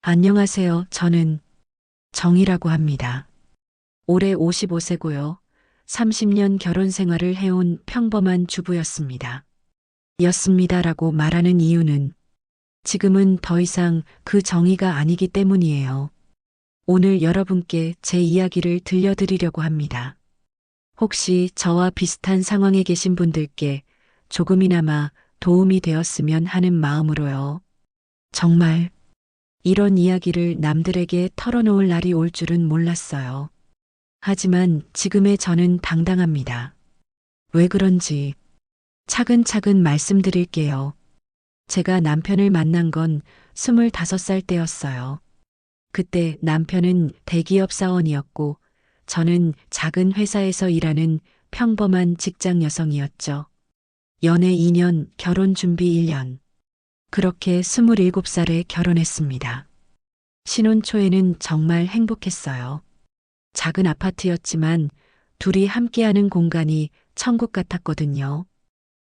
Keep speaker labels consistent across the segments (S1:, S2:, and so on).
S1: 안녕하세요. 저는 정이라고 합니다. 올해 55세고요. 30년 결혼 생활을 해온 평범한 주부였습니다. 였습니다라고 말하는 이유는 지금은 더 이상 그 정의가 아니기 때문이에요. 오늘 여러분께 제 이야기를 들려드리려고 합니다. 혹시 저와 비슷한 상황에 계신 분들께 조금이나마 도움이 되었으면 하는 마음으로요. 정말 이런 이야기를 남들에게 털어놓을 날이 올 줄은 몰랐어요. 하지만 지금의 저는 당당합니다. 왜 그런지 차근차근 말씀드릴게요. 제가 남편을 만난 건 25살 때였어요. 그때 남편은 대기업 사원이었고 저는 작은 회사에서 일하는 평범한 직장 여성이었죠. 연애 2년, 결혼 준비 1년. 그렇게 27살에 결혼했습니다. 신혼 초에는 정말 행복했어요. 작은 아파트였지만 둘이 함께하는 공간이 천국 같았거든요.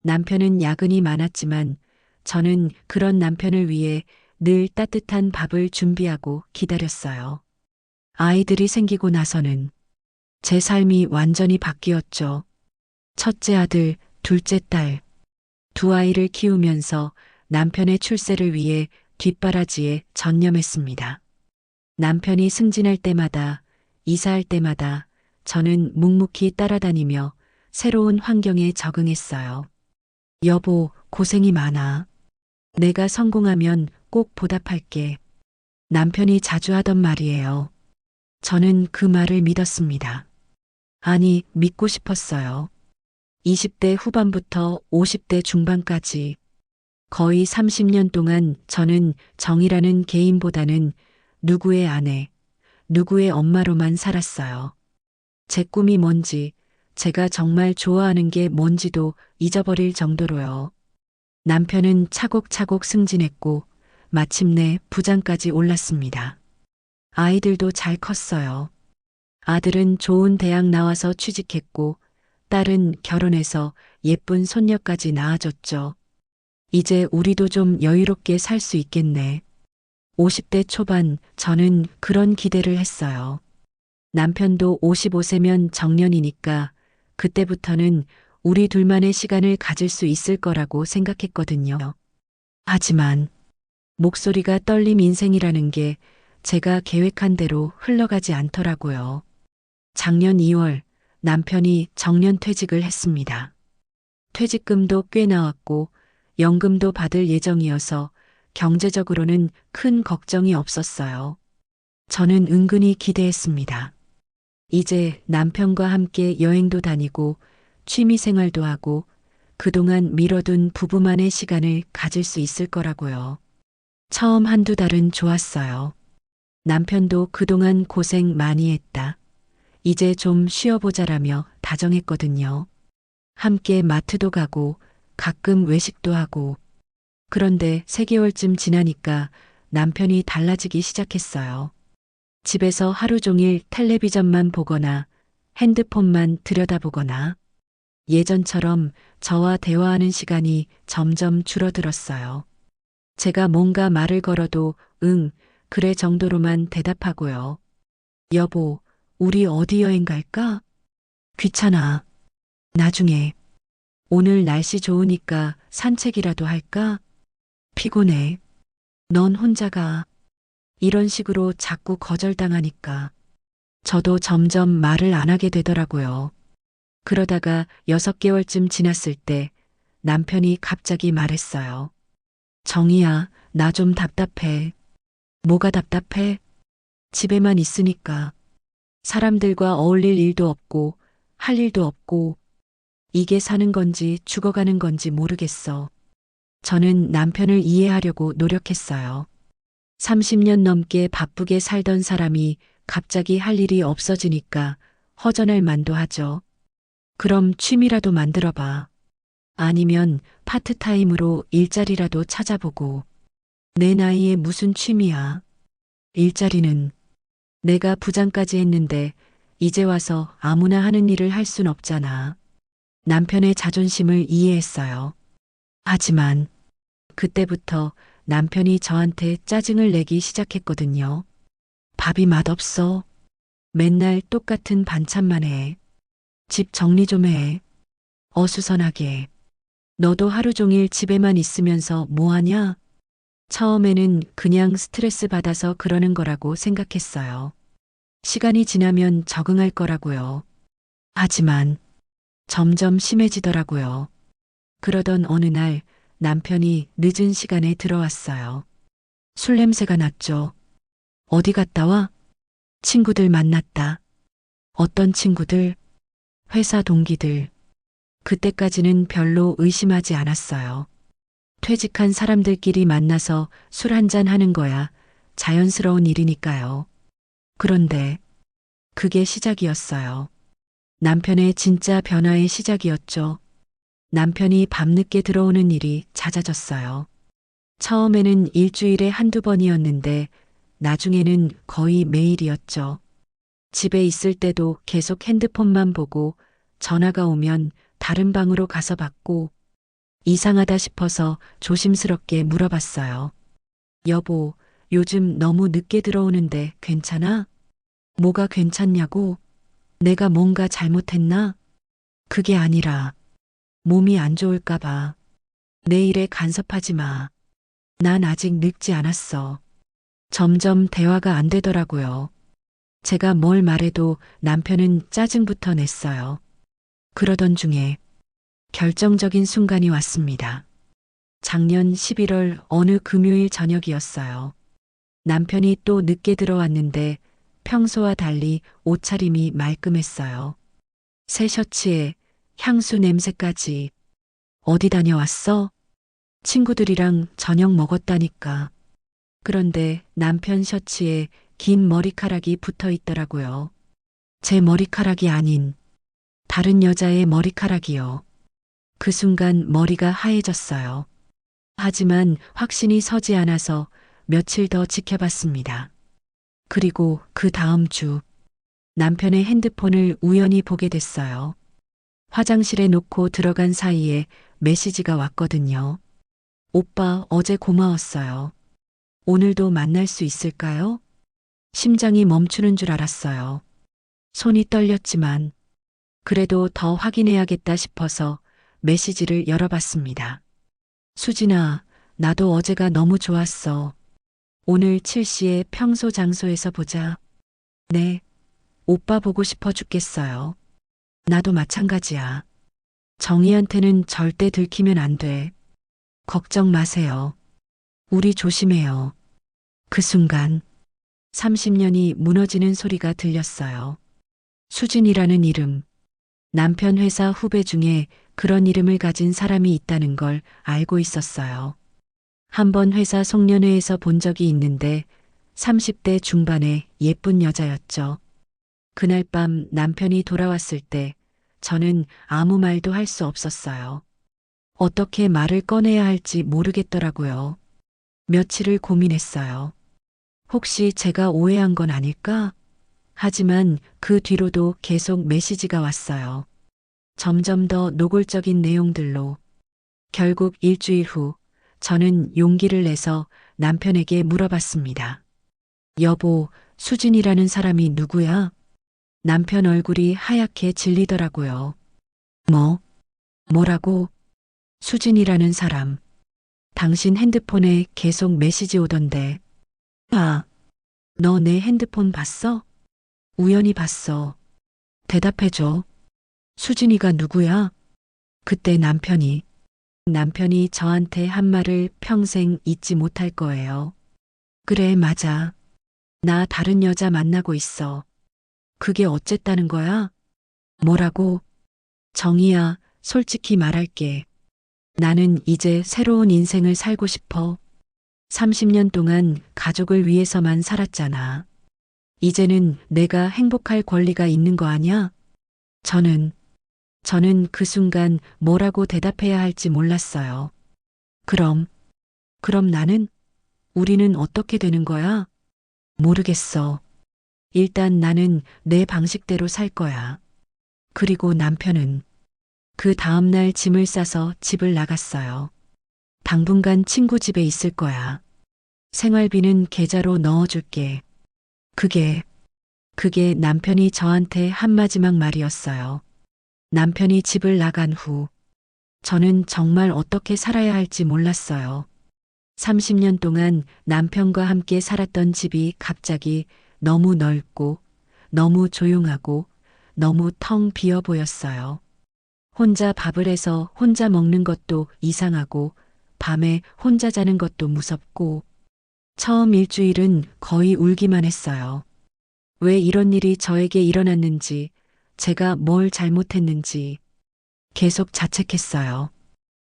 S1: 남편은 야근이 많았지만 저는 그런 남편을 위해 늘 따뜻한 밥을 준비하고 기다렸어요. 아이들이 생기고 나서는 제 삶이 완전히 바뀌었죠. 첫째 아들, 둘째 딸, 두 아이를 키우면서 남편의 출세를 위해 뒷바라지에 전념했습니다. 남편이 승진할 때마다, 이사할 때마다 저는 묵묵히 따라다니며 새로운 환경에 적응했어요. 여보, 고생이 많아. 내가 성공하면 꼭 보답할게. 남편이 자주 하던 말이에요. 저는 그 말을 믿었습니다. 아니, 믿고 싶었어요. 20대 후반부터 50대 중반까지 거의 30년 동안 저는 정이라는 개인보다는 누구의 아내, 누구의 엄마로만 살았어요. 제 꿈이 뭔지, 제가 정말 좋아하는 게 뭔지도 잊어버릴 정도로요. 남편은 차곡차곡 승진했고 마침내 부장까지 올랐습니다. 아이들도 잘 컸어요. 아들은 좋은 대학 나와서 취직했고 딸은 결혼해서 예쁜 손녀까지 낳아줬죠. 이제 우리도 좀 여유롭게 살 수 있겠네. 50대 초반 저는 그런 기대를 했어요. 남편도 55세면 정년이니까 그때부터는 우리 둘만의 시간을 가질 수 있을 거라고 생각했거든요. 하지만 목소리가 떨림 인생이라는 게 제가 계획한 대로 흘러가지 않더라고요. 작년 2월 남편이 정년 퇴직을 했습니다. 퇴직금도 꽤 나왔고 연금도 받을 예정이어서 경제적으로는 큰 걱정이 없었어요. 저는 은근히 기대했습니다. 이제 남편과 함께 여행도 다니고 취미 생활도 하고 그동안 미뤄둔 부부만의 시간을 가질 수 있을 거라고요. 처음 한두 달은 좋았어요. 남편도 그동안 고생 많이 했다. 이제 좀 쉬어보자라며 다정했거든요. 함께 마트도 가고 가끔 외식도 하고. 그런데 3개월쯤 지나니까 남편이 달라지기 시작했어요. 집에서 하루 종일 텔레비전만 보거나 핸드폰만 들여다보거나 예전처럼 저와 대화하는 시간이 점점 줄어들었어요. 제가 뭔가 말을 걸어도 응, 그래 정도로만 대답하고요. 여보, 우리 어디 여행 갈까? 귀찮아. 나중에. 오늘 날씨 좋으니까 산책이라도 할까? 피곤해. 넌 혼자 가. 이런 식으로 자꾸 거절당하니까 저도 점점 말을 안 하게 되더라고요. 그러다가 6개월쯤 지났을 때 남편이 갑자기 말했어요. 정이야, 나 좀 답답해. 뭐가 답답해? 집에만 있으니까. 사람들과 어울릴 일도 없고, 할 일도 없고, 이게 사는 건지 죽어가는 건지 모르겠어. 저는 남편을 이해하려고 노력했어요. 30년 넘게 바쁘게 살던 사람이 갑자기 할 일이 없어지니까 허전할 만도 하죠. 그럼 취미라도 만들어봐. 아니면 파트타임으로 일자리라도 찾아보고. 내 나이에 무슨 취미야. 일자리는 내가 부장까지 했는데 이제 와서 아무나 하는 일을 할 순 없잖아. 남편의 자존심을 이해했어요. 하지만 그때부터 남편이 저한테 짜증을 내기 시작했거든요. 밥이 맛없어. 맨날 똑같은 반찬만 해. 집 정리 좀 해. 어수선하게. 너도 하루 종일 집에만 있으면서 뭐 하냐? 처음에는 그냥 스트레스 받아서 그러는 거라고 생각했어요. 시간이 지나면 적응할 거라고요. 하지만 점점 심해지더라고요. 그러던 어느 날 남편이 늦은 시간에 들어왔어요. 술 냄새가 났죠. 어디 갔다 와? 친구들 만났다. 어떤 친구들? 회사 동기들. 그때까지는 별로 의심하지 않았어요. 퇴직한 사람들끼리 만나서 술 한잔 하는 거야 자연스러운 일이니까요. 그런데 그게 시작이었어요. 남편의 진짜 변화의 시작이었죠. 남편이 밤늦게 들어오는 일이 잦아졌어요. 처음에는 일주일에 한두 번이었는데 나중에는 거의 매일이었죠. 집에 있을 때도 계속 핸드폰만 보고 전화가 오면 다른 방으로 가서 받고 이상하다 싶어서 조심스럽게 물어봤어요. 여보, 요즘 너무 늦게 들어오는데 괜찮아? 뭐가 괜찮냐고? 내가 뭔가 잘못했나? 그게 아니라 몸이 안 좋을까 봐. 내 일에 간섭하지 마. 난 아직 늙지 않았어. 점점 대화가 안 되더라고요. 제가 뭘 말해도 남편은 짜증부터 냈어요. 그러던 중에 결정적인 순간이 왔습니다. 작년 11월 어느 금요일 저녁이었어요. 남편이 또 늦게 들어왔는데 평소와 달리 옷차림이 말끔했어요. 새 셔츠에 향수 냄새까지. 어디 다녀왔어? 친구들이랑 저녁 먹었다니까. 그런데 남편 셔츠에 긴 머리카락이 붙어 있더라고요. 제 머리카락이 아닌 다른 여자의 머리카락이요. 그 순간 머리가 하얘졌어요. 하지만 확신이 서지 않아서 며칠 더 지켜봤습니다. 그리고 그 다음 주 남편의 핸드폰을 우연히 보게 됐어요. 화장실에 놓고 들어간 사이에 메시지가 왔거든요. 오빠 어제 고마웠어요. 오늘도 만날 수 있을까요? 심장이 멈추는 줄 알았어요. 손이 떨렸지만 그래도 더 확인해야겠다 싶어서 메시지를 열어봤습니다. 수진아, 나도 어제가 너무 좋았어. 오늘 7시에 평소 장소에서 보자. 네, 오빠 보고 싶어 죽겠어요. 나도 마찬가지야. 정희한테는 절대 들키면 안 돼. 걱정 마세요. 우리 조심해요. 그 순간 30년이 무너지는 소리가 들렸어요. 수진이라는 이름. 남편 회사 후배 중에 그런 이름을 가진 사람이 있다는 걸 알고 있었어요. 한번 회사 송년회에서 본 적이 있는데 30대 중반의 예쁜 여자였죠. 그날 밤 남편이 돌아왔을 때 저는 아무 말도 할 수 없었어요. 어떻게 말을 꺼내야 할지 모르겠더라고요. 며칠을 고민했어요. 혹시 제가 오해한 건 아닐까? 하지만 그 뒤로도 계속 메시지가 왔어요. 점점 더 노골적인 내용들로. 결국 일주일 후 저는 용기를 내서 남편에게 물어봤습니다. 여보, 수진이라는 사람이 누구야? 남편 얼굴이 하얗게 질리더라고요. 뭐라고? 수진이라는 사람. 당신 핸드폰에 계속 메시지 오던데. 아, 너 내 핸드폰 봤어? 우연히 봤어. 대답해줘. 수진이가 누구야? 그때 남편이 저한테 한 말을 평생 잊지 못할 거예요. 그래, 맞아. 나 다른 여자 만나고 있어. 그게 어쨌다는 거야? 뭐라고? 정희야, 솔직히 말할게. 나는 이제 새로운 인생을 살고 싶어. 30년 동안 가족을 위해서만 살았잖아. 이제는 내가 행복할 권리가 있는 거 아냐? 저는 그 순간 뭐라고 대답해야 할지 몰랐어요. 그럼 나는? 우리는 어떻게 되는 거야? 모르겠어. 일단 나는 내 방식대로 살 거야. 그리고 남편은 그 다음날 짐을 싸서 집을 나갔어요. 당분간 친구 집에 있을 거야. 생활비는 계좌로 넣어줄게. 그게 남편이 저한테 한 마지막 말이었어요. 남편이 집을 나간 후 저는 정말 어떻게 살아야 할지 몰랐어요. 30년 동안 남편과 함께 살았던 집이 갑자기 너무 넓고 너무 조용하고 너무 텅 비어 보였어요. 혼자 밥을 해서 혼자 먹는 것도 이상하고 밤에 혼자 자는 것도 무섭고 처음 일주일은 거의 울기만 했어요. 왜 이런 일이 저에게 일어났는지, 제가 뭘 잘못했는지 계속 자책했어요.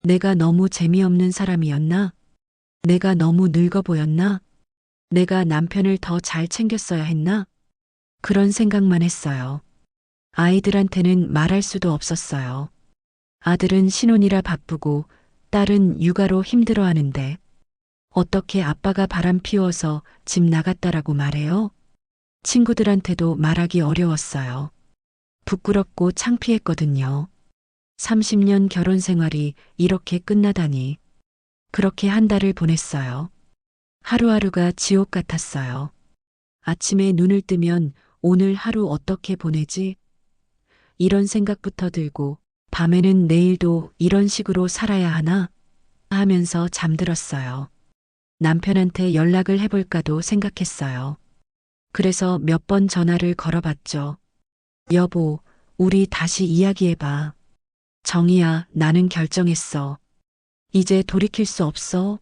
S1: 내가 너무 재미없는 사람이었나? 내가 너무 늙어 보였나? 내가 남편을 더 잘 챙겼어야 했나? 그런 생각만 했어요. 아이들한테는 말할 수도 없었어요. 아들은 신혼이라 바쁘고 딸은 육아로 힘들어 하는데 어떻게 아빠가 바람 피워서 집 나갔다라고 말해요? 친구들한테도 말하기 어려웠어요. 부끄럽고 창피했거든요. 30년 결혼 생활이 이렇게 끝나다니. 그렇게 한 달을 보냈어요. 하루하루가 지옥 같았어요. 아침에 눈을 뜨면 오늘 하루 어떻게 보내지? 이런 생각부터 들고 밤에는 내일도 이런 식으로 살아야 하나? 하면서 잠들었어요. 남편한테 연락을 해볼까도 생각했어요. 그래서 몇 번 전화를 걸어봤죠. 여보, 우리 다시 이야기해봐. 정희야, 나는 결정했어. 이제 돌이킬 수 없어.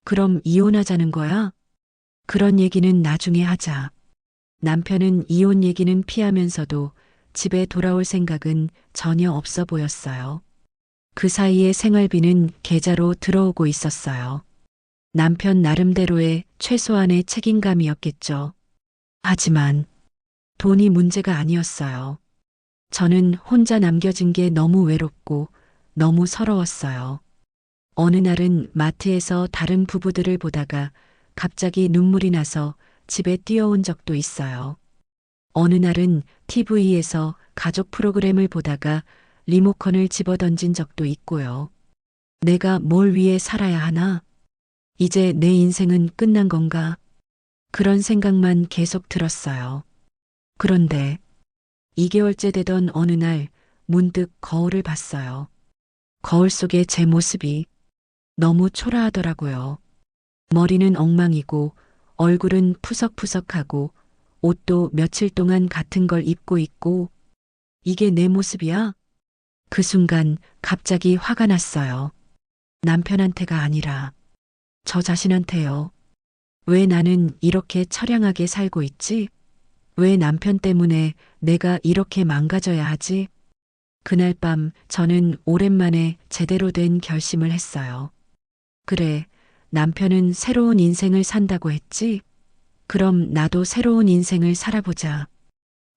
S1: 그럼 이혼하자는 거야? 그런 얘기는 나중에 하자. 남편은 이혼 얘기는 피하면서도 집에 돌아올 생각은 전혀 없어 보였어요. 그 사이에 생활비는 계좌로 들어오고 있었어요. 남편 나름대로의 최소한의 책임감이었겠죠. 하지만 돈이 문제가 아니었어요. 저는 혼자 남겨진 게 너무 외롭고 너무 서러웠어요. 어느 날은 마트에서 다른 부부들을 보다가 갑자기 눈물이 나서 집에 뛰어온 적도 있어요. 어느 날은 TV에서 가족 프로그램을 보다가 리모컨을 집어던진 적도 있고요. 내가 뭘 위해 살아야 하나? 이제 내 인생은 끝난 건가? 그런 생각만 계속 들었어요. 그런데 2개월째 되던 어느 날 문득 거울을 봤어요. 거울 속에 제 모습이 너무 초라하더라고요. 머리는 엉망이고 얼굴은 푸석푸석하고 옷도 며칠 동안 같은 걸 입고 있고 이게 내 모습이야? 그 순간 갑자기 화가 났어요. 남편한테가 아니라 저 자신한테요. 왜 나는 이렇게 처량하게 살고 있지? 왜 남편 때문에 내가 이렇게 망가져야 하지? 그날 밤 저는 오랜만에 제대로 된 결심을 했어요. 그래, 남편은 새로운 인생을 산다고 했지? 그럼 나도 새로운 인생을 살아보자.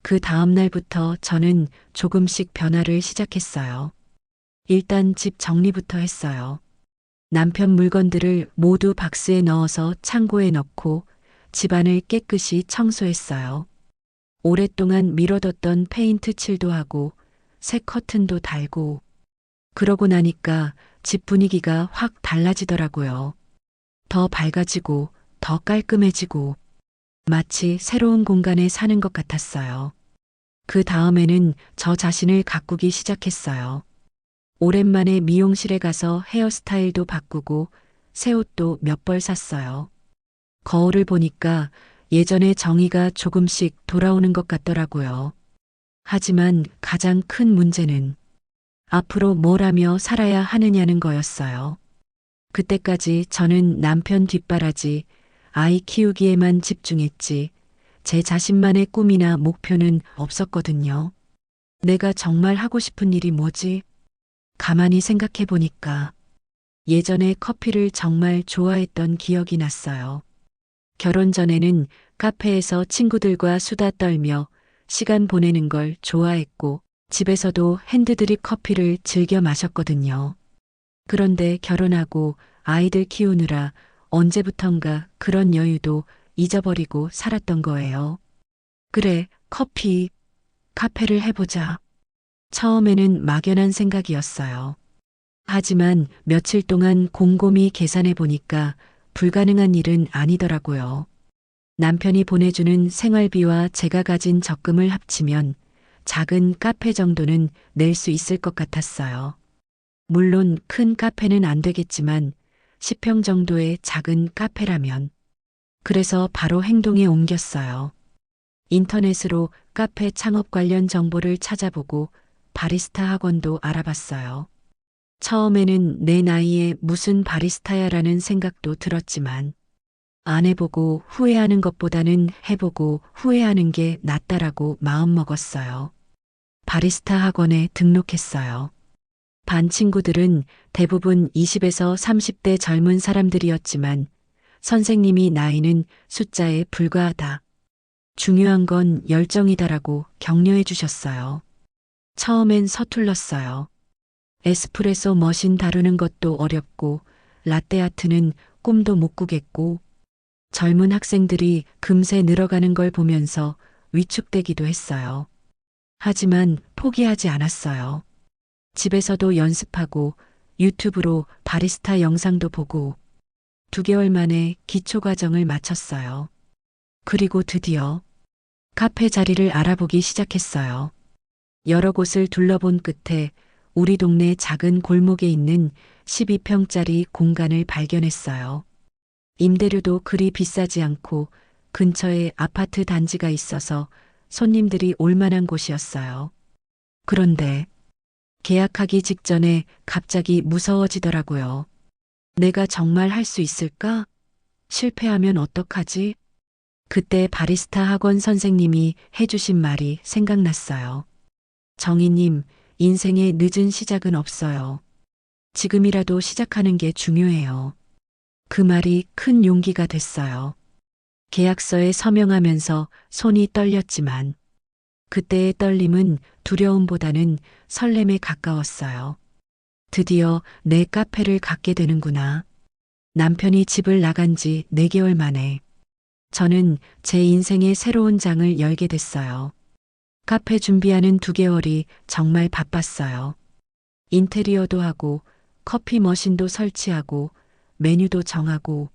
S1: 그 다음 날부터 저는 조금씩 변화를 시작했어요. 일단 집 정리부터 했어요. 남편 물건들을 모두 박스에 넣어서 창고에 넣고 집안을 깨끗이 청소했어요. 오랫동안 미뤄뒀던 페인트 칠도 하고 새 커튼도 달고 그러고 나니까 집 분위기가 확 달라지더라고요. 더 밝아지고 더 깔끔해지고 마치 새로운 공간에 사는 것 같았어요. 그 다음에는 저 자신을 가꾸기 시작했어요. 오랜만에 미용실에 가서 헤어스타일도 바꾸고 새 옷도 몇 벌 샀어요. 거울을 보니까 예전의 정의가 조금씩 돌아오는 것 같더라고요. 하지만 가장 큰 문제는 앞으로 뭘 하며 살아야 하느냐는 거였어요. 그때까지 저는 남편 뒷바라지, 아이 키우기에만 집중했지, 제 자신만의 꿈이나 목표는 없었거든요. 내가 정말 하고 싶은 일이 뭐지? 가만히 생각해 보니까 예전에 커피를 정말 좋아했던 기억이 났어요. 결혼 전에는 카페에서 친구들과 수다 떨며 시간 보내는 걸 좋아했고 집에서도 핸드드립 커피를 즐겨 마셨거든요. 그런데 결혼하고 아이들 키우느라 언제부턴가 그런 여유도 잊어버리고 살았던 거예요. 그래, 커피, 카페를 해보자. 처음에는 막연한 생각이었어요. 하지만 며칠 동안 곰곰이 계산해 보니까 불가능한 일은 아니더라고요. 남편이 보내주는 생활비와 제가 가진 적금을 합치면 작은 카페 정도는 낼 수 있을 것 같았어요. 물론 큰 카페는 안 되겠지만 10평 정도의 작은 카페라면. 그래서 바로 행동에 옮겼어요. 인터넷으로 카페 창업 관련 정보를 찾아보고 바리스타 학원도 알아봤어요. 처음에는 내 나이에 무슨 바리스타야라는 생각도 들었지만 안 해보고 후회하는 것보다는 해보고 후회하는 게 낫다라고 마음먹었어요. 바리스타 학원에 등록했어요. 반 친구들은 대부분 20에서 30대 젊은 사람들이었지만 선생님이 나이는 숫자에 불과하다. 중요한 건 열정이다라고 격려해 주셨어요. 처음엔 서툴렀어요. 에스프레소 머신 다루는 것도 어렵고 라떼아트는 꿈도 못 꾸겠고 젊은 학생들이 금세 늘어가는 걸 보면서 위축되기도 했어요. 하지만 포기하지 않았어요. 집에서도 연습하고 유튜브로 바리스타 영상도 보고 2개월 만에 기초 과정을 마쳤어요. 그리고 드디어 카페 자리를 알아보기 시작했어요. 여러 곳을 둘러본 끝에 우리 동네 작은 골목에 있는 12평짜리 공간을 발견했어요. 임대료도 그리 비싸지 않고 근처에 아파트 단지가 있어서 손님들이 올 만한 곳이었어요. 그런데 계약하기 직전에 갑자기 무서워지더라고요. 내가 정말 할 수 있을까? 실패하면 어떡하지? 그때 바리스타 학원 선생님이 해주신 말이 생각났어요. 정희님, 인생에 늦은 시작은 없어요. 지금이라도 시작하는 게 중요해요. 그 말이 큰 용기가 됐어요. 계약서에 서명하면서 손이 떨렸지만 그때의 떨림은 두려움보다는 설렘에 가까웠어요. 드디어 내 카페를 갖게 되는구나. 남편이 집을 나간 지 4개월 만에 저는 제 인생의 새로운 장을 열게 됐어요. 카페 준비하는 2개월이 정말 바빴어요. 인테리어도 하고 커피 머신도 설치하고 메뉴도 정하고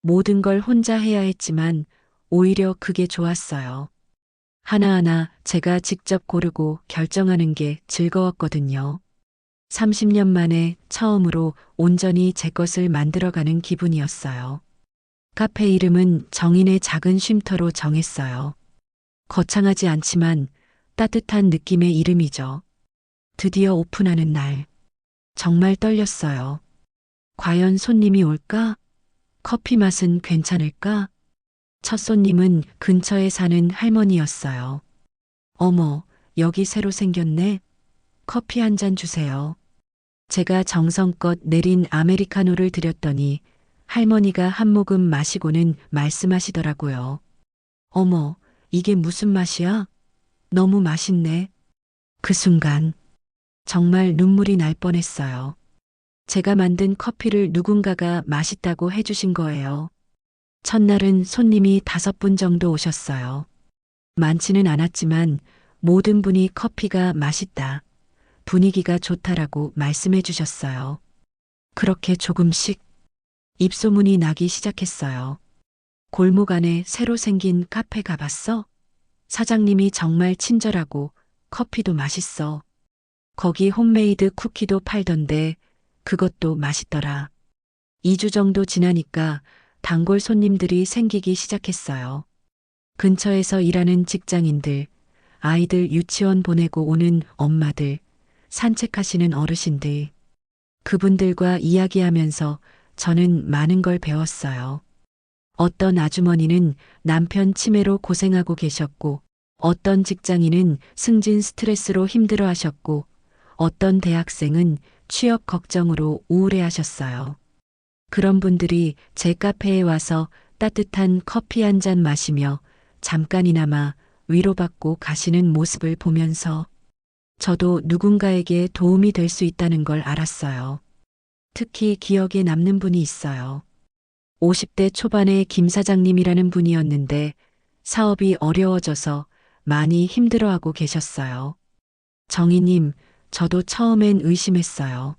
S1: 모든 걸 혼자 해야 했지만 오히려 그게 좋았어요. 하나하나 제가 직접 고르고 결정하는 게 즐거웠거든요. 30년 만에 처음으로 온전히 제 것을 만들어가는 기분이었어요. 카페 이름은 정인의 작은 쉼터로 정했어요. 거창하지 않지만 따뜻한 느낌의 이름이죠. 드디어 오픈하는 날. 정말 떨렸어요. 과연 손님이 올까? 커피 맛은 괜찮을까? 첫 손님은 근처에 사는 할머니였어요. 어머, 여기 새로 생겼네. 커피 한 잔 주세요. 제가 정성껏 내린 아메리카노를 드렸더니 할머니가 한 모금 마시고는 말씀하시더라고요. 어머, 이게 무슨 맛이야? 너무 맛있네. 그 순간 정말 눈물이 날 뻔했어요. 제가 만든 커피를 누군가가 맛있다고 해주신 거예요. 첫날은 손님이 5분 정도 오셨어요. 많지는 않았지만 모든 분이 커피가 맛있다, 분위기가 좋다라고 말씀해 주셨어요. 그렇게 조금씩 입소문이 나기 시작했어요. 골목 안에 새로 생긴 카페 가봤어? 사장님이 정말 친절하고 커피도 맛있어. 거기 홈메이드 쿠키도 팔던데 그것도 맛있더라. 2주 정도 지나니까 단골 손님들이 생기기 시작했어요. 근처에서 일하는 직장인들, 아이들 유치원 보내고 오는 엄마들, 산책하시는 어르신들. 그분들과 이야기하면서 저는 많은 걸 배웠어요. 어떤 아주머니는 남편 치매로 고생하고 계셨고, 어떤 직장인은 승진 스트레스로 힘들어 하셨고, 어떤 대학생은 취업 걱정으로 우울해 하셨어요. 그런 분들이 제 카페에 와서 따뜻한 커피 한 잔 마시며 잠깐이나마 위로받고 가시는 모습을 보면서 저도 누군가에게 도움이 될 수 있다는 걸 알았어요. 특히 기억에 남는 분이 있어요. 50대 초반의 김 사장님이라는 분이었는데 사업이 어려워져서 많이 힘들어하고 계셨어요. 정희님, 저도 처음엔 의심했어요.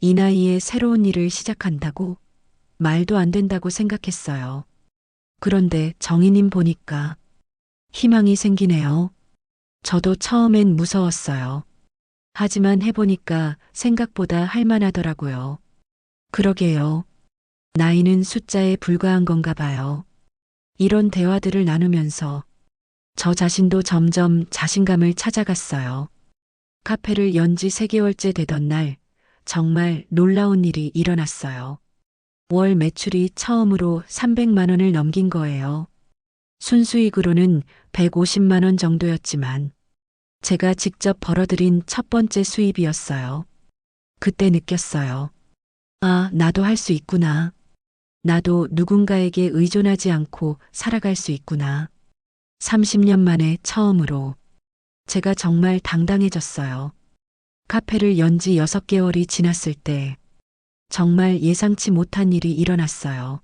S1: 이 나이에 새로운 일을 시작한다고? 말도 안 된다고 생각했어요. 그런데 정희님 보니까 희망이 생기네요. 저도 처음엔 무서웠어요. 하지만 해보니까 생각보다 할만하더라고요. 그러게요. 나이는 숫자에 불과한 건가 봐요. 이런 대화들을 나누면서 저 자신도 점점 자신감을 찾아갔어요. 카페를 연지 3개월째 되던 날, 정말 놀라운 일이 일어났어요. 월 매출이 처음으로 300만 원을 넘긴 거예요. 순수익으로는 150만 원 정도였지만, 제가 직접 벌어들인 첫 번째 수입이었어요. 그때 느꼈어요. 아, 나도 할 수 있구나. 나도 누군가에게 의존하지 않고 살아갈 수 있구나. 30년 만에 처음으로 제가 정말 당당해졌어요. 카페를 연지 6개월이 지났을 때 정말 예상치 못한 일이 일어났어요.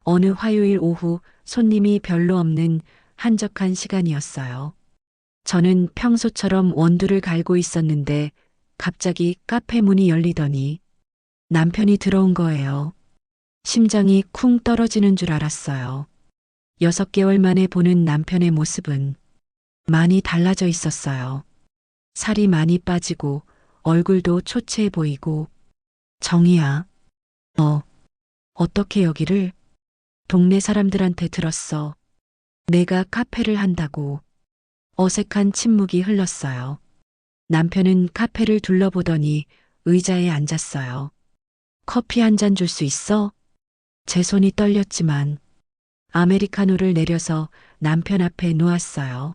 S1: 어느 화요일 오후 손님이 별로 없는 한적한 시간이었어요. 저는 평소처럼 원두를 갈고 있었는데 갑자기 카페 문이 열리더니 남편이 들어온 거예요. 심장이 쿵 떨어지는 줄 알았어요. 6개월 만에 보는 남편의 모습은 많이 달라져 있었어요. 살이 많이 빠지고 얼굴도 초췌해 보이고, 정희야, 너 어떻게 여기를? 동네 사람들한테 들었어. 내가 카페를 한다고. 어색한 침묵이 흘렀어요. 남편은 카페를 둘러보더니 의자에 앉았어요. 커피 한 잔 줄 수 있어? 제 손이 떨렸지만 아메리카노를 내려서 남편 앞에 놓았어요.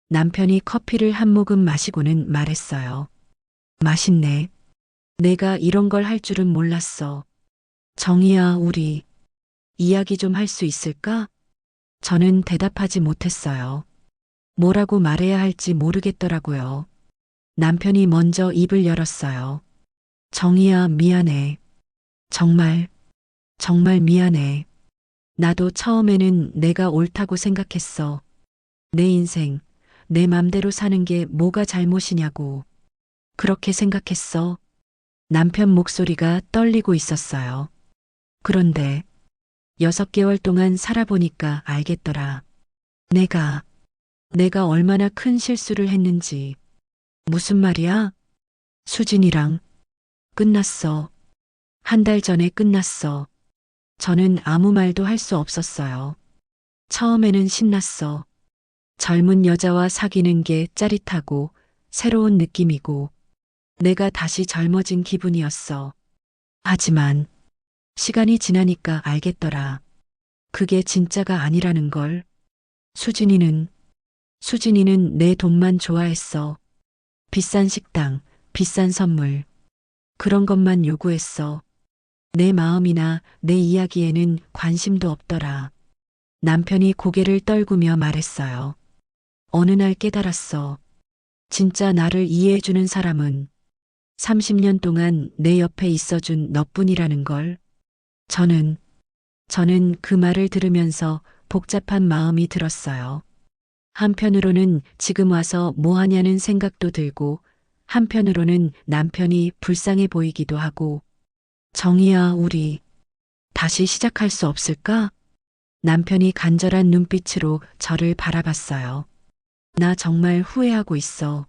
S1: 남편이 커피를 한 모금 마시고는 말했어요. 맛있네. 내가 이런 걸 할 줄은 몰랐어. 정희야, 우리 이야기 좀 할 수 있을까? 저는 대답하지 못했어요. 뭐라고 말해야 할지 모르겠더라고요. 남편이 먼저 입을 열었어요. 정희야, 미안해. 정말, 정말 미안해. 나도 처음에는 내가 옳다고 생각했어. 내 인생, 내 맘대로 사는 게 뭐가 잘못이냐고. 그렇게 생각했어. 남편 목소리가 떨리고 있었어요. 그런데 6개월 동안 살아보니까 알겠더라. 내가 얼마나 큰 실수를 했는지. 무슨 말이야? 수진이랑 끝났어. 한 달 전에 끝났어. 저는 아무 말도 할 수 없었어요. 처음에는 신났어. 젊은 여자와 사귀는 게 짜릿하고 새로운 느낌이고 내가 다시 젊어진 기분이었어. 하지만 시간이 지나니까 알겠더라. 그게 진짜가 아니라는 걸. 수진이는, 수진이는 내 돈만 좋아했어. 비싼 식당, 비싼 선물. 그런 것만 요구했어. 내 마음이나 내 이야기에는 관심도 없더라. 남편이 고개를 떨구며 말했어요. 어느 날 깨달았어. 진짜 나를 이해해주는 사람은 30년 동안 내 옆에 있어준 너뿐이라는 걸. 저는 그 말을 들으면서 복잡한 마음이 들었어요. 한편으로는 지금 와서 뭐 하냐는 생각도 들고, 한편으로는 남편이 불쌍해 보이기도 하고, 정희야, 우리 다시 시작할 수 없을까? 남편이 간절한 눈빛으로 저를 바라봤어요. 나 정말 후회하고 있어.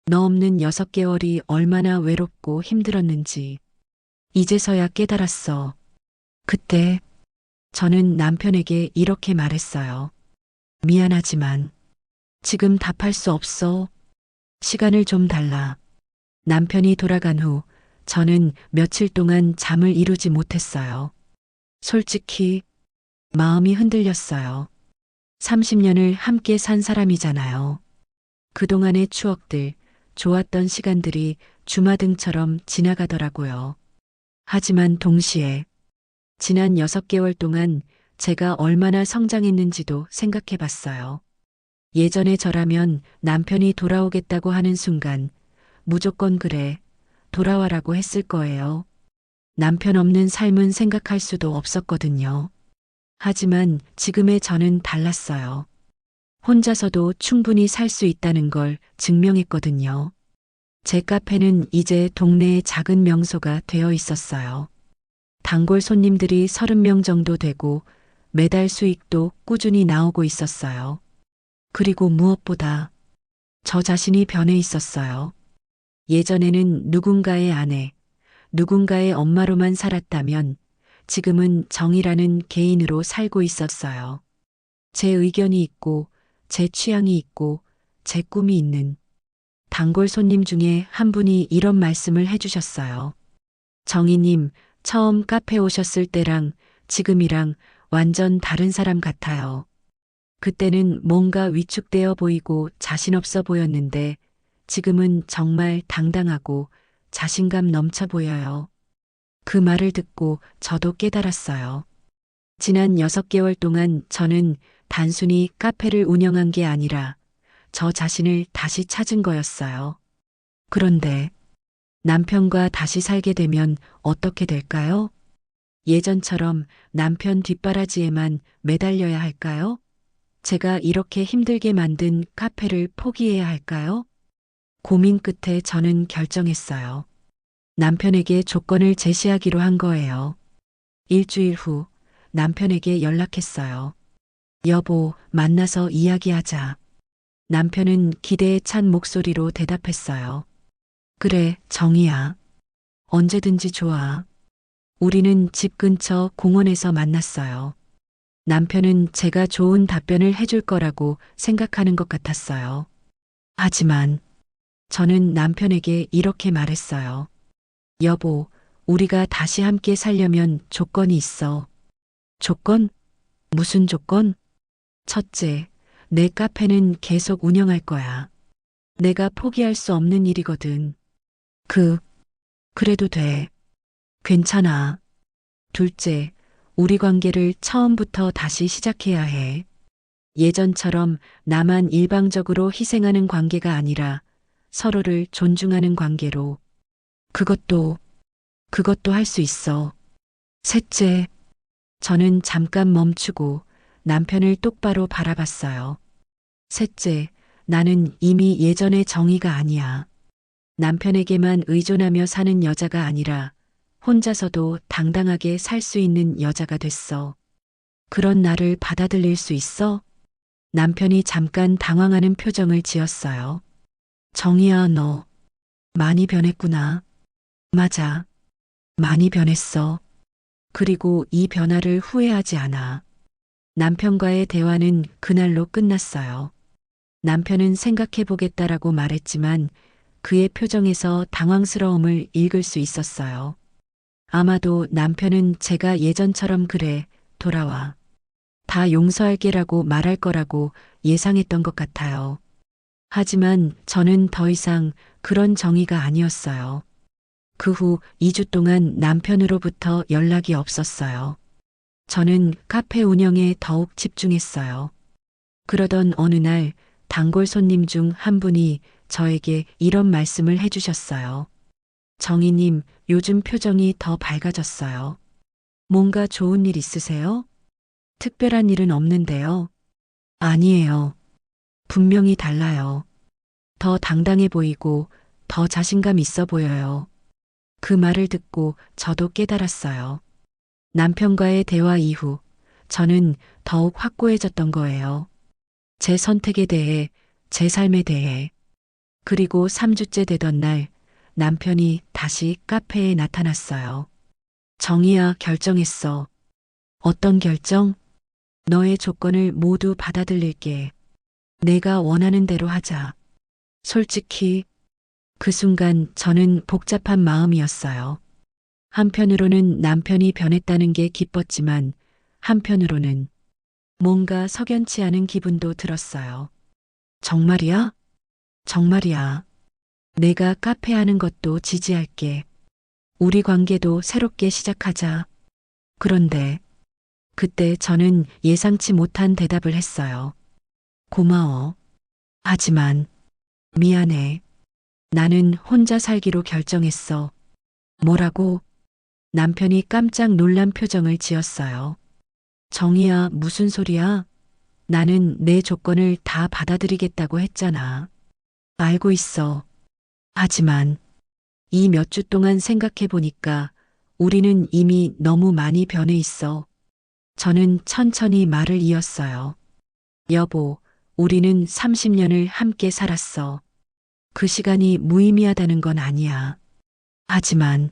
S1: 너 없는 6개월이 얼마나 외롭고 힘들었는지. 이제서야 깨달았어. 그때 저는 남편에게 이렇게 말했어요. 미안하지만 지금 답할 수 없어. 시간을 좀 달라. 남편이 돌아간 후 저는 며칠 동안 잠을 이루지 못했어요. 솔직히 마음이 흔들렸어요. 30년을 함께 산 사람이잖아요. 그동안의 추억들, 좋았던 시간들이 주마등처럼 지나가더라고요. 하지만 동시에 지난 6개월 동안 제가 얼마나 성장했는지도 생각해 봤어요. 예전에 저라면 남편이 돌아오겠다고 하는 순간 무조건 그래, 돌아와라고 했을 거예요. 남편 없는 삶은 생각할 수도 없었거든요. 하지만 지금의 저는 달랐어요. 혼자서도 충분히 살 수 있다는 걸 증명했거든요. 제 카페는 이제 동네의 작은 명소가 되어 있었어요. 단골 손님들이 30명 정도 되고 매달 수익도 꾸준히 나오고 있었어요. 그리고 무엇보다 저 자신이 변해 있었어요. 예전에는 누군가의 아내, 누군가의 엄마로만 살았다면 지금은 정이라는 개인으로 살고 있었어요. 제 의견이 있고, 제 취향이 있고, 제 꿈이 있는 단골 손님 중에 한 분이 이런 말씀을 해주셨어요. 정희님, 처음 카페 오셨을 때랑 지금이랑 완전 다른 사람 같아요. 그때는 뭔가 위축되어 보이고 자신 없어 보였는데 지금은 정말 당당하고 자신감 넘쳐 보여요. 그 말을 듣고 저도 깨달았어요. 지난 6개월 동안 저는 단순히 카페를 운영한 게 아니라 저 자신을 다시 찾은 거였어요. 그런데 남편과 다시 살게 되면 어떻게 될까요? 예전처럼 남편 뒷바라지에만 매달려야 할까요? 제가 이렇게 힘들게 만든 카페를 포기해야 할까요? 고민 끝에 저는 결정했어요. 남편에게 조건을 제시하기로 한 거예요. 일주일 후 남편에게 연락했어요. 여보, 만나서 이야기하자. 남편은 기대에 찬 목소리로 대답했어요. 그래, 정이야. 언제든지 좋아. 우리는 집 근처 공원에서 만났어요. 남편은 제가 좋은 답변을 해줄 거라고 생각하는 것 같았어요. 하지만 저는 남편에게 이렇게 말했어요. 여보, 우리가 다시 함께 살려면 조건이 있어. 조건? 무슨 조건? 첫째, 내 카페는 계속 운영할 거야. 내가 포기할 수 없는 일이거든. 그래도 돼. 괜찮아. 둘째, 우리 관계를 처음부터 다시 시작해야 해. 예전처럼 나만 일방적으로 희생하는 관계가 아니라 서로를 존중하는 관계로. 그것도 할 수 있어. 셋째, 저는 잠깐 멈추고 남편을 똑바로 바라봤어요. 셋째, 나는 이미 예전의 정의가 아니야. 남편에게만 의존하며 사는 여자가 아니라 혼자서도 당당하게 살 수 있는 여자가 됐어. 그런 나를 받아들일 수 있어? 남편이 잠깐 당황하는 표정을 지었어요. 정희야, 너 많이 변했구나. 맞아. 많이 변했어. 그리고 이 변화를 후회하지 않아. 남편과의 대화는 그날로 끝났어요. 남편은 생각해 보겠다라고 말했지만 그의 표정에서 당황스러움을 읽을 수 있었어요. 아마도 남편은 제가 예전처럼 그래, 돌아와. 다 용서할게라고 말할 거라고 예상했던 것 같아요. 하지만 저는 더 이상 그런 정의가 아니었어요. 그 후 2주 동안 남편으로부터 연락이 없었어요. 저는 카페 운영에 더욱 집중했어요. 그러던 어느 날 단골 손님 중 한 분이 저에게 이런 말씀을 해주셨어요. 정희님, 요즘 표정이 더 밝아졌어요. 뭔가 좋은 일 있으세요? 특별한 일은 없는데요. 아니에요. 분명히 달라요. 더 당당해 보이고 더 자신감 있어 보여요. 그 말을 듣고 저도 깨달았어요. 남편과의 대화 이후 저는 더욱 확고해졌던 거예요. 제 선택에 대해, 제 삶에 대해. 그리고 3주째 되던 날 남편이 다시 카페에 나타났어요. 정희야, 결정했어. 어떤 결정? 너의 조건을 모두 받아들일게. 내가 원하는 대로 하자. 솔직히 그 순간 저는 복잡한 마음이었어요. 한편으로는 남편이 변했다는 게 기뻤지만 한편으로는 뭔가 석연치 않은 기분도 들었어요. 정말이야? 정말이야. 내가 카페 하는 것도 지지할게. 우리 관계도 새롭게 시작하자. 그런데 그때 저는 예상치 못한 대답을 했어요. 고마워. 하지만 미안해. 나는 혼자 살기로 결정했어. 뭐라고? 남편이 깜짝 놀란 표정을 지었어요. 정희야, 무슨 소리야? 나는 내 조건을 다 받아들이겠다고 했잖아. 알고 있어. 하지만 이 몇 주 동안 생각해 보니까 우리는 이미 너무 많이 변해 있어. 저는 천천히 말을 이었어요. 여보, 우리는 30년을 함께 살았어. 그 시간이 무의미하다는 건 아니야. 하지만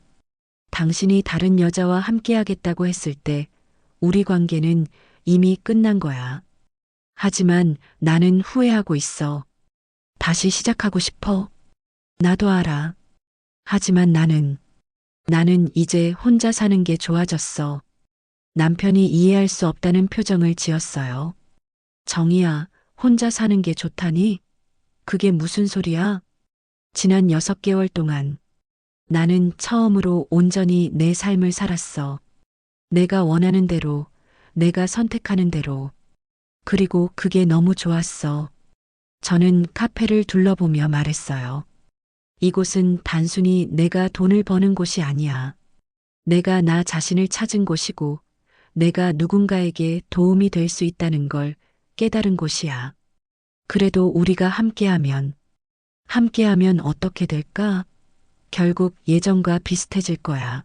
S1: 당신이 다른 여자와 함께 하겠다고 했을 때 우리 관계는 이미 끝난 거야. 하지만 나는 후회하고 있어. 다시 시작하고 싶어. 나도 알아. 하지만 나는 이제 혼자 사는 게 좋아졌어. 남편이 이해할 수 없다는 표정을 지었어요. 정희야, 혼자 사는 게 좋다니? 그게 무슨 소리야? 지난 6개월 동안 나는 처음으로 온전히 내 삶을 살았어. 내가 원하는 대로, 내가 선택하는 대로. 그리고 그게 너무 좋았어. 저는 카페를 둘러보며 말했어요. 이곳은 단순히 내가 돈을 버는 곳이 아니야. 내가 나 자신을 찾은 곳이고, 내가 누군가에게 도움이 될 수 있다는 걸 깨달은 곳이야. 그래도 우리가 함께하면 어떻게 될까? 결국 예전과 비슷해질 거야.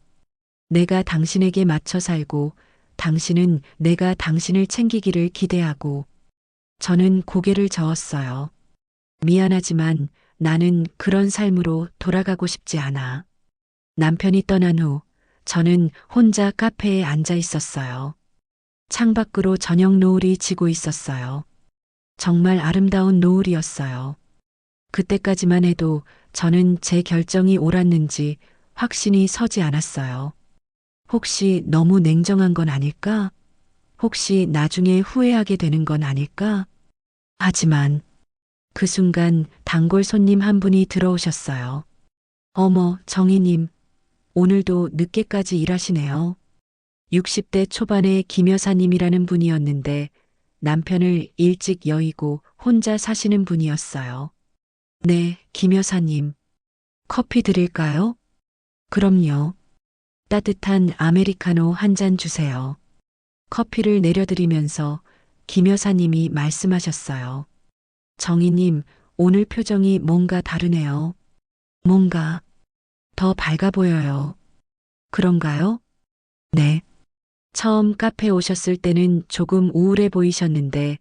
S1: 내가 당신에게 맞춰 살고, 당신은 내가 당신을 챙기기를 기대하고, 저는 고개를 저었어요. 미안하지만 나는 그런 삶으로 돌아가고 싶지 않아. 남편이 떠난 후 저는 혼자 카페에 앉아 있었어요. 창밖으로 저녁 노을이 지고 있었어요. 정말 아름다운 노을이었어요. 그때까지만 해도 저는 제 결정이 옳았는지 확신이 서지 않았어요. 혹시 너무 냉정한 건 아닐까? 혹시 나중에 후회하게 되는 건 아닐까? 하지만 그 순간 단골 손님 한 분이 들어오셨어요. 어머, 정희님, 오늘도 늦게까지 일하시네요. 60대 초반의 김 여사님이라는 분이었는데 남편을 일찍 여의고 혼자 사시는 분이었어요. 네, 김 여사님. 커피 드릴까요? 그럼요. 따뜻한 아메리카노 한 잔 주세요. 커피를 내려드리면서 김 여사님이 말씀하셨어요. 정희님, 오늘 표정이 뭔가 다르네요. 뭔가 더 밝아 보여요. 그런가요? 네. 처음 카페 오셨을 때는 조금 우울해 보이셨는데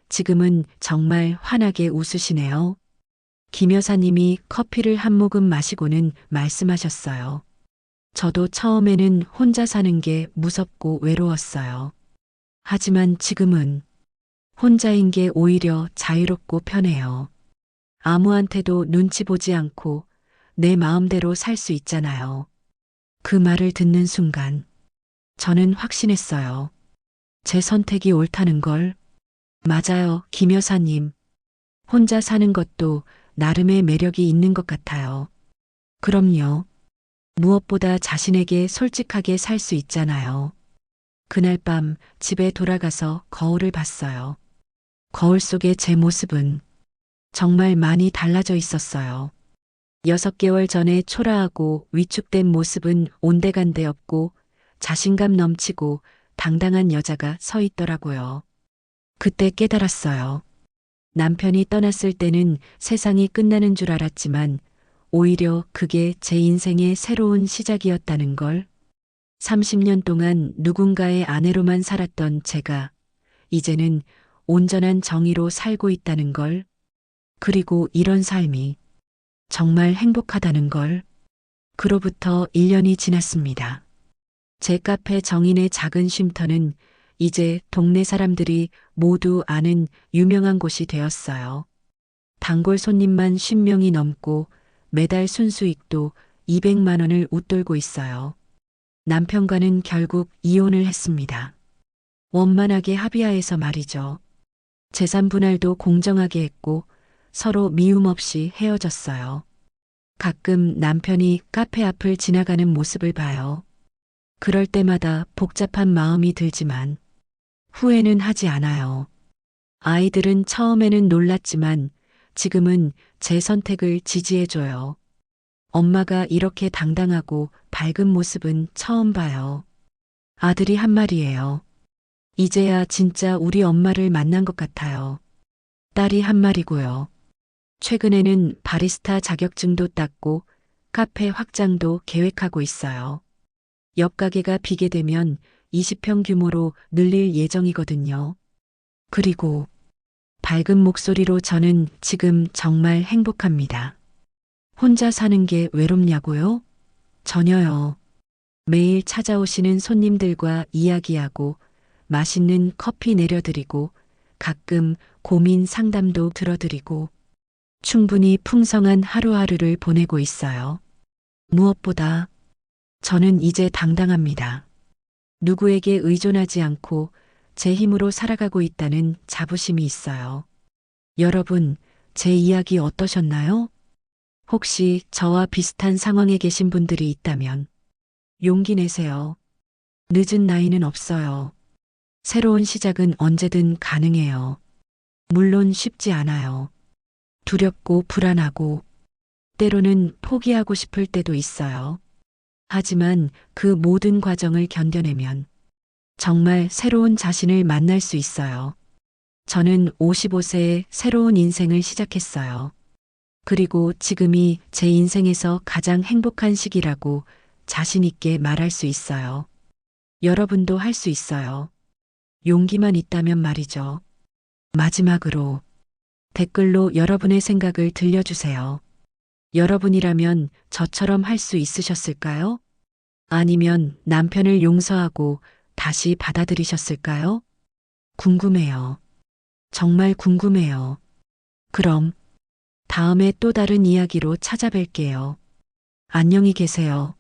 S1: 지금은 정말 환하게 웃으시네요. 김 여사님이 커피를 한 모금 마시고는 말씀하셨어요. 저도 처음에는 혼자 사는 게 무섭고 외로웠어요. 하지만 지금은 혼자인 게 오히려 자유롭고 편해요. 아무한테도 눈치 보지 않고 내 마음대로 살 수 있잖아요. 그 말을 듣는 순간 저는 확신했어요. 제 선택이 옳다는 걸. 맞아요, 김 여사님. 혼자 사는 것도 나름의 매력이 있는 것 같아요. 그럼요. 무엇보다 자신에게 솔직하게 살 수 있잖아요. 그날 밤 집에 돌아가서 거울을 봤어요. 거울 속의 제 모습은 정말 많이 달라져 있었어요. 6개월 전에 초라하고 위축된 모습은 온데간데 없고 자신감 넘치고 당당한 여자가 서 있더라고요. 그때 깨달았어요. 남편이 떠났을 때는 세상이 끝나는 줄 알았지만 오히려 그게 제 인생의 새로운 시작이었다는 걸. 30년 동안 누군가의 아내로만 살았던 제가 이제는 온전한 정의로 살고 있다는 걸. 그리고 이런 삶이 정말 행복하다는 걸. 그로부터 1년이 지났습니다. 제 카페 정인의 작은 쉼터는 이제 동네 사람들이 모두 아는 유명한 곳이 되었어요. 단골 손님만 10명이 넘고 매달 순수익도 200만 원을 웃돌고 있어요. 남편과는 결국 이혼을 했습니다. 원만하게 합의하에서 말이죠. 재산 분할도 공정하게 했고 서로 미움 없이 헤어졌어요. 가끔 남편이 카페 앞을 지나가는 모습을 봐요. 그럴 때마다 복잡한 마음이 들지만 후회는 하지 않아요. 아이들은 처음에는 놀랐지만 지금은 제 선택을 지지해줘요. 엄마가 이렇게 당당하고 밝은 모습은 처음 봐요. 아들이 한 말이에요. 이제야 진짜 우리 엄마를 만난 것 같아요. 딸이 한 말이고요. 최근에는 바리스타 자격증도 땄고 카페 확장도 계획하고 있어요. 옆 가게가 비게 되면 20평 규모로 늘릴 예정이거든요. 그리고 밝은 목소리로 저는 지금 정말 행복합니다. 혼자 사는 게 외롭냐고요? 전혀요. 매일 찾아오시는 손님들과 이야기하고 맛있는 커피 내려드리고 가끔 고민 상담도 들어드리고 충분히 풍성한 하루하루를 보내고 있어요. 무엇보다 저는 이제 당당합니다. 누구에게 의존하지 않고 제 힘으로 살아가고 있다는 자부심이 있어요. 여러분, 제 이야기 어떠셨나요? 혹시 저와 비슷한 상황에 계신 분들이 있다면 용기 내세요. 늦은 나이는 없어요. 새로운 시작은 언제든 가능해요. 물론 쉽지 않아요. 두렵고 불안하고 때로는 포기하고 싶을 때도 있어요. 하지만 그 모든 과정을 견뎌내면 정말 새로운 자신을 만날 수 있어요. 저는 55세에 새로운 인생을 시작했어요. 그리고 지금이 제 인생에서 가장 행복한 시기라고 자신 있게 말할 수 있어요. 여러분도 할 수 있어요. 용기만 있다면 말이죠. 마지막으로 댓글로 여러분의 생각을 들려주세요. 여러분이라면 저처럼 할 수 있으셨을까요? 아니면 남편을 용서하고 다시 받아들이셨을까요? 궁금해요. 정말 궁금해요. 그럼 다음에 또 다른 이야기로 찾아뵐게요. 안녕히 계세요.